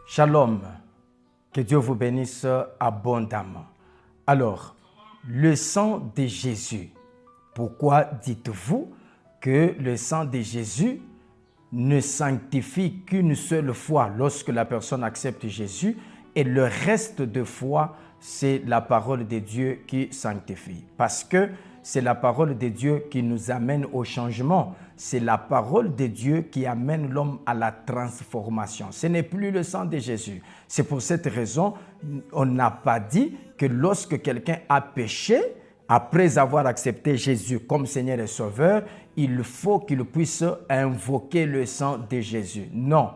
Shalom, que Dieu vous bénisse abondamment. Alors, le sang de Jésus, pourquoi dites-vous que le sang de Jésus ne sanctifie qu'une seule fois lorsque la personne accepte Jésus et le reste de fois, c'est la parole de Dieu qui sanctifie? Parce que c'est la parole de Dieu qui nous amène au changement. C'est la parole de Dieu qui amène l'homme à la transformation. Ce n'est plus le sang de Jésus. C'est pour cette raison, on n'a pas dit que lorsque quelqu'un a péché, après avoir accepté Jésus comme Seigneur et Sauveur, il faut qu'il puisse invoquer le sang de Jésus. Non.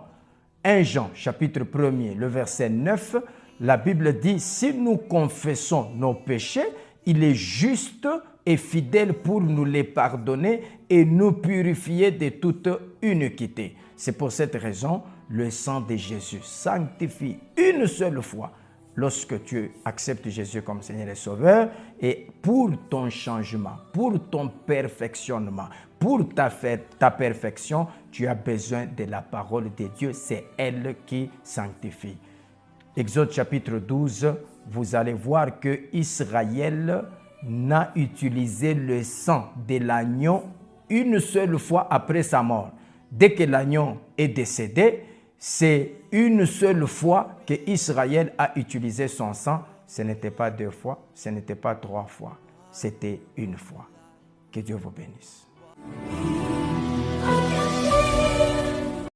1 Jean, chapitre 1er, le verset 9, la Bible dit, si nous confessons nos péchés, il est juste et fidèle pour nous les pardonner et nous purifier de toute iniquité. C'est pour cette raison, le sang de Jésus sanctifie une seule fois lorsque tu acceptes Jésus comme Seigneur et Sauveur, et pour ton changement, pour ton perfectionnement, pour ta perfection, tu as besoin de la parole de Dieu. C'est elle qui sanctifie. Exode chapitre 12, vous allez voir que Israël n'a utilisé le sang de l'agneau une seule fois après sa mort. Dès que l'agneau est décédé, c'est une seule fois que Israël a utilisé son sang. Ce n'était pas 2 fois, ce n'était pas 3 fois, c'était une fois. Que Dieu vous bénisse.